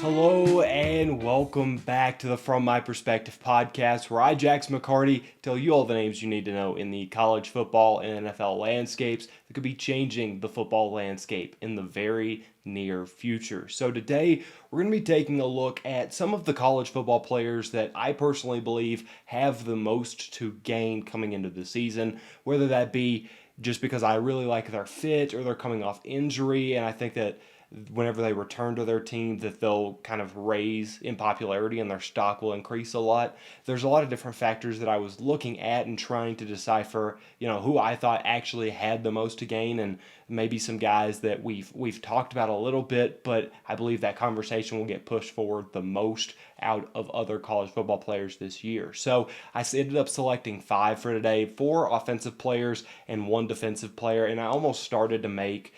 Hello and welcome back to the From My Perspective podcast, where I, Jackson McCarty, tell you all the names you need to know in the college football and NFL landscapes that could be changing the football landscape in the very near future. So today, we're going to be taking a look at some of the college football players that I personally believe have the most to gain coming into the season, whether that be just because I really like their fit or they're coming off injury, and I think that whenever they return to their team that they'll kind of raise in popularity and their stock will increase a lot. There's a lot of different factors that I was looking at and trying to decipher, who I thought actually had the most to gain, and maybe some guys that we've talked about a little bit, but I believe that conversation will get pushed forward the most out of other college football players this year. So I ended up selecting 5 for today, 4 offensive players and 1 defensive player, and I almost started to make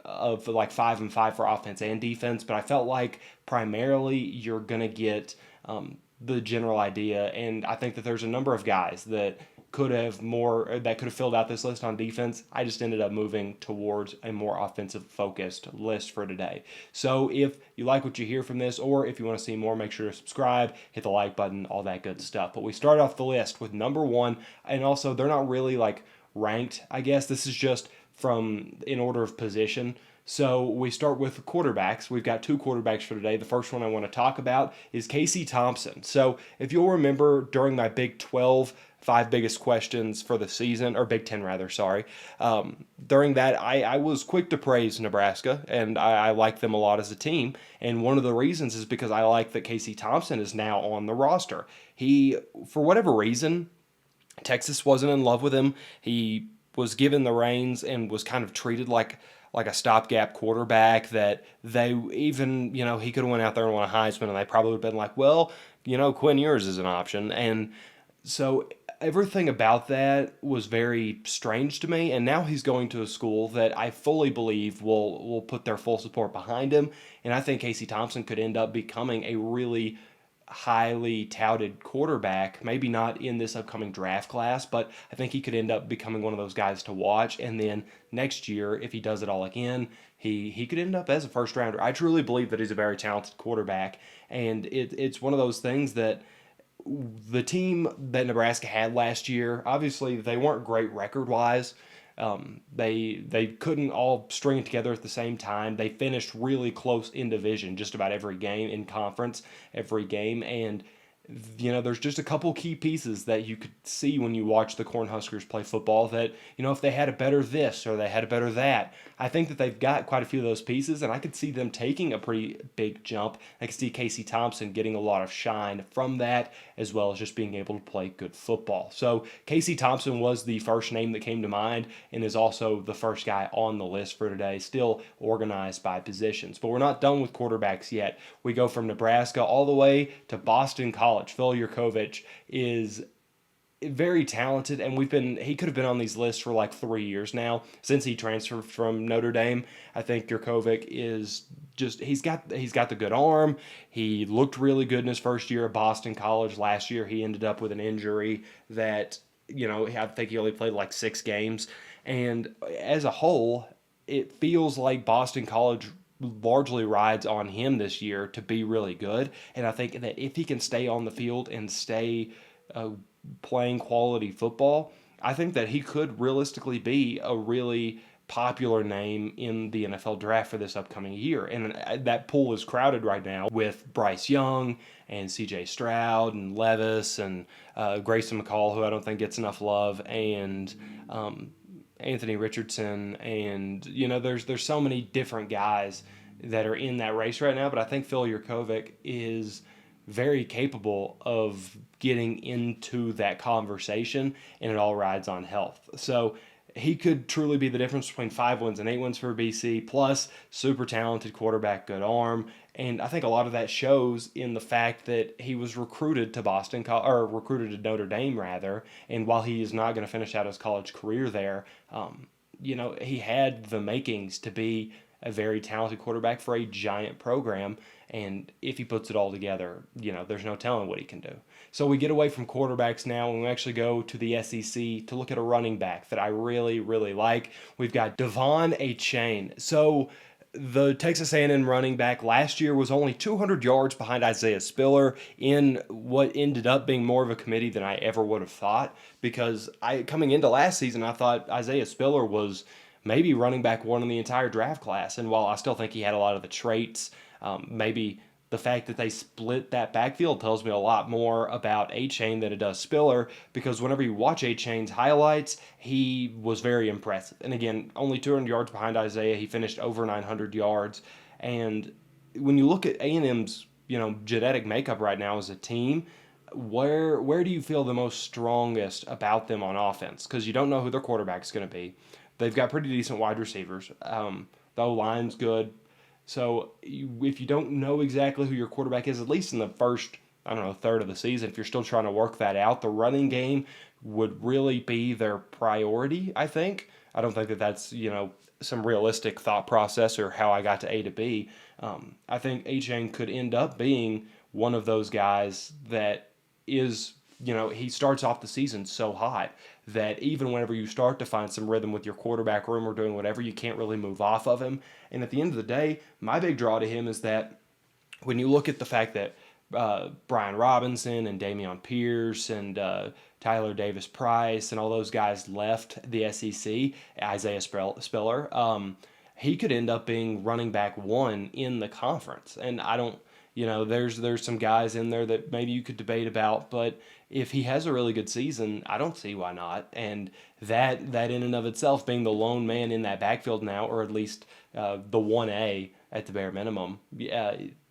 of like 5 and 5 for offense and defense, but I felt like primarily you're gonna get the general idea, and I think that there's a number of guys that could have filled out this list on defense. I just ended up moving towards a more offensive focused list for today. So if you like what you hear from this, or if you want to see more, make sure to subscribe, hit the like button, all that good stuff. But we start off the list with number 1, and also they're not really like ranked, I guess. This is just from in order of position. So we start with quarterbacks. We've got 2 quarterbacks for today. The first one I want to talk about is Casey Thompson. So if you'll remember during my Big 12 5 biggest questions for the season, or Big 10 rather, sorry. During that, I was quick to praise Nebraska, and I like them a lot as a team. And one of the reasons is because I like that Casey Thompson is now on the roster. He, for whatever reason, Texas wasn't in love with him. He was given the reins and was kind of treated like a stopgap quarterback that they even, he could have went out there and won a Heisman, and they probably would have been like, well, Quinn Ewers is an option. And so everything about that was very strange to me, and now he's going to a school that I fully believe will put their full support behind him, and I think Casey Thompson could end up becoming a really highly touted quarterback, maybe not in this upcoming draft class, but I think he could end up becoming one of those guys to watch. And then next year, if he does it all again, he could end up as a first rounder. I truly believe that he's a very talented quarterback, and it's one of those things that the team that Nebraska had last year, obviously they weren't great record-wise. They couldn't all string it together at the same time. They finished really close in division just about every game, in conference every game, and there's just a couple key pieces that you could see when you watch the Cornhuskers play football that, if they had a better this or they had a better that. I think that they've got quite a few of those pieces, and I could see them taking a pretty big jump. I could see Casey Thompson getting a lot of shine from that, as well as just being able to play good football. So Casey Thompson was the first name that came to mind and is also the first guy on the list for today, still organized by positions. But we're not done with quarterbacks yet. We go from Nebraska all the way to Boston College. Phil Yurkovich is very talented, and he could have been on these lists for like 3 years now since he transferred from Notre Dame. I think Yurkovich is just he's got the good arm. He looked really good in his first year at Boston College. Last year he ended up with an injury that I think he only played like 6 games, and as a whole it feels like Boston College largely rides on him this year to be really good. And I think that if he can stay on the field and stay playing quality football, I think that he could realistically be a really popular name in the NFL draft for this upcoming year. And that pool is crowded right now with Bryce Young and C.J. Stroud and Levis and Grayson McCall, who I don't think gets enough love, and Anthony Richardson, and there's so many different guys that are in that race right now, but I think Phil Yurkovich is very capable of getting into that conversation, and it all rides on health. So he could truly be the difference between 5 wins and 8 wins for BC, plus super talented quarterback, good arm. And I think a lot of that shows in the fact that he was recruited to recruited to Notre Dame rather. And while he is not going to finish out his college career there, he had the makings to be a very talented quarterback for a giant program. And if he puts it all together, there's no telling what he can do. So we get away from quarterbacks now, and we actually go to the SEC to look at a running back that I really, really like. We've got Devon Achane. So the Texas A&M running back last year was only 200 yards behind Isaiah Spiller in what ended up being more of a committee than I ever would have thought. Because coming into last season, I thought Isaiah Spiller was maybe running back one in the entire draft class. And while I still think he had a lot of the traits, maybe the fact that they split that backfield tells me a lot more about A-Chain than it does Spiller, because whenever you watch A-Chain's highlights, he was very impressive. And again, only 200 yards behind Isaiah. He finished over 900 yards. And when you look at A&M's, genetic makeup right now as a team, where do you feel the most strongest about them on offense? Because you don't know who their quarterback's going to be. They've got pretty decent wide receivers. The O-line's good. So if you don't know exactly who your quarterback is, at least in the first, I don't know, third of the season, if you're still trying to work that out, the running game would really be their priority, I think. I don't think that that's, some realistic thought process or how I got to A to B. I think A-Chain could end up being one of those guys that is, he starts off the season so hot that even whenever you start to find some rhythm with your quarterback room or doing whatever, you can't really move off of him. And at the end of the day, my big draw to him is that when you look at the fact that Brian Robinson and Dameon Pierce and Tyler Davis Price and all those guys left the SEC, Isaiah Spiller, he could end up being running back one in the conference. And I don't, there's some guys in there that maybe you could debate about, but if he has a really good season, I don't see why not. And that in and of itself, being the lone man in that backfield now, or at least the 1A at the bare minimum,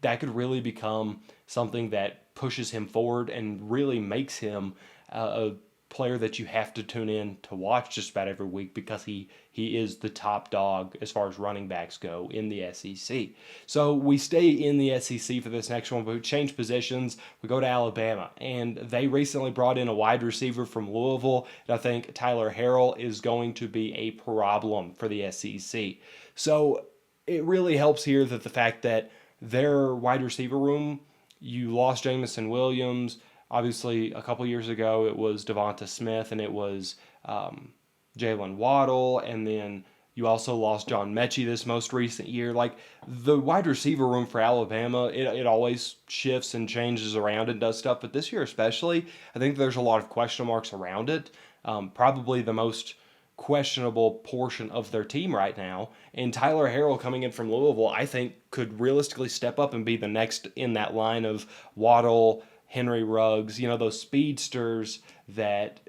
that could really become something that pushes him forward and really makes him a player that you have to tune in to watch just about every week, because he is the top dog as far as running backs go in the SEC. So we stay in the SEC for this next one, but we change positions. We go to Alabama, and they recently brought in a wide receiver from Louisville, and I think Tyler Harrell is going to be a problem for the SEC. So it really helps here that the fact that their wide receiver room, you lost Jamison Williams. Obviously, a couple years ago, it was Devonta Smith, and it was Jalen Waddle, and then you also lost John Mechie this most recent year. Like, the wide receiver room for Alabama, it always shifts and changes around and does stuff, but this year especially, I think there's a lot of question marks around it. Probably the most questionable portion of their team right now. And Tyler Harrell coming in from Louisville, I think could realistically step up and be the next in that line of Waddle, Henry Ruggs, those speedsters that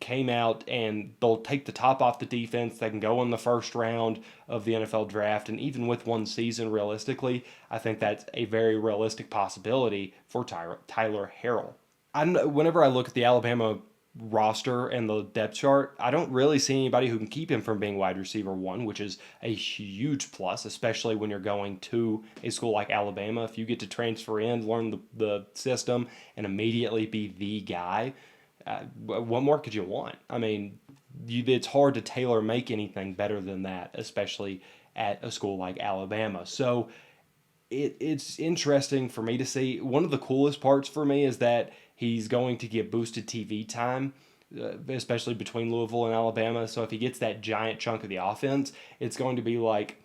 came out and they'll take the top off the defense. They can go in the first round of the NFL draft. And even with one season, realistically, I think that's a very realistic possibility for Tyler Harrell. Whenever I look at the Alabama roster and the depth chart, I don't really see anybody who can keep him from being wide receiver one, which is a huge plus, especially when you're going to a school like Alabama. If you get to transfer in, learn the system, and immediately be the guy, what more could you want? I mean, it's hard to tailor make anything better than that, especially at a school like Alabama. So it's interesting for me to see. One of the coolest parts for me is that he's going to get boosted TV time, especially between Louisville and Alabama. So if he gets that giant chunk of the offense, it's going to be like,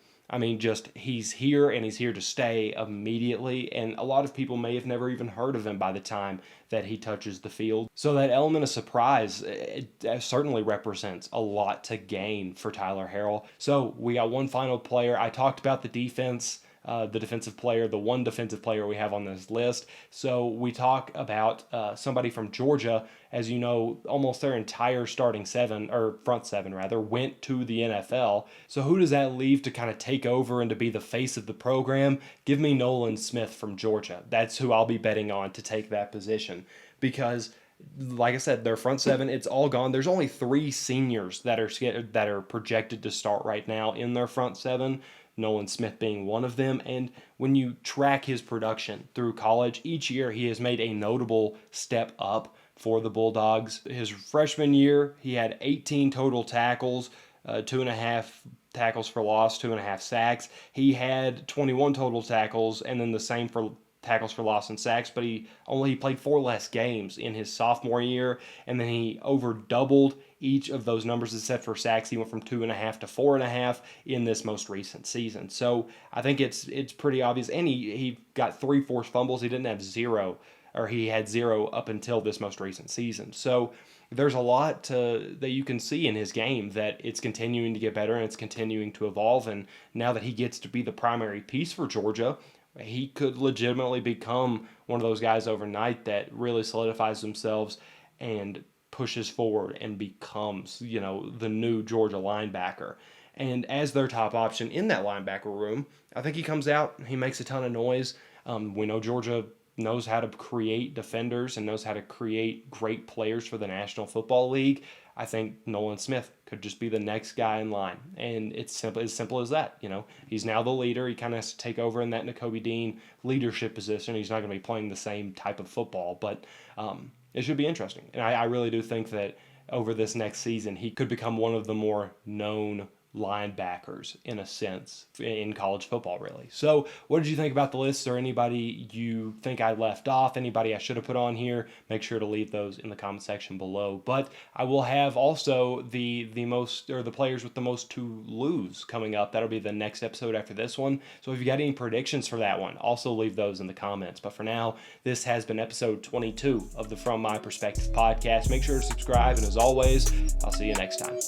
just he's here and he's here to stay immediately. And a lot of people may have never even heard of him by the time that he touches the field. So that element of surprise, it certainly represents a lot to gain for Tyler Harrell. So we got one final player. I talked about the defense. The defensive player, the one defensive player we have on this list. So we talk about somebody from Georgia. As you know, almost their entire starting seven, or front seven rather, went to the NFL. So who does that leave to kind of take over and to be the face of the program? Give me Nolan Smith from Georgia. That's who I'll be betting on to take that position. Because, like I said, their front seven, it's all gone. There's only 3 seniors that are projected to start right now in their front seven. Nolan Smith being one of them. And when you track his production through college, each year he has made a notable step up for the Bulldogs. His freshman year, he had 18 total tackles, 2.5 tackles for loss, 2.5 sacks. He had 21 total tackles, and then the same for tackles for loss and sacks, but he played 4 less games in his sophomore year, and then he over doubled each of those numbers except for sacks. He went from 2.5 to 4.5 in this most recent season. So I think it's pretty obvious. And he got 3 forced fumbles. He didn't have 0, or he had 0 up until this most recent season. So there's a lot that you can see in his game, that it's continuing to get better and it's continuing to evolve. And now that he gets to be the primary piece for Georgia, he could legitimately become one of those guys overnight that really solidifies themselves and pushes forward and becomes, the new Georgia linebacker. And as their top option in that linebacker room, I think he comes out, he makes a ton of noise. We know Georgia knows how to create defenders and knows how to create great players for the National Football League. I think Nolan Smith could just be the next guy in line. And it's as simple as that. He's now the leader. He kind of has to take over in that Nakobe Dean leadership position. He's not going to be playing the same type of football, but it should be interesting. And I really do think that over this next season, he could become one of the more known linebackers, in a sense, in college football, really. So what did you think about the list? Or anybody you think I left off, anybody I should have put on here? Make sure to leave those in the comment section below. But I will have also the players with the most to lose coming up. That'll be the next episode after this one. So if you got any predictions for that one, also leave those in the comments. But for now, this has been episode 22 of the From My Perspective podcast. Make sure to subscribe, and as always, I'll see you next time.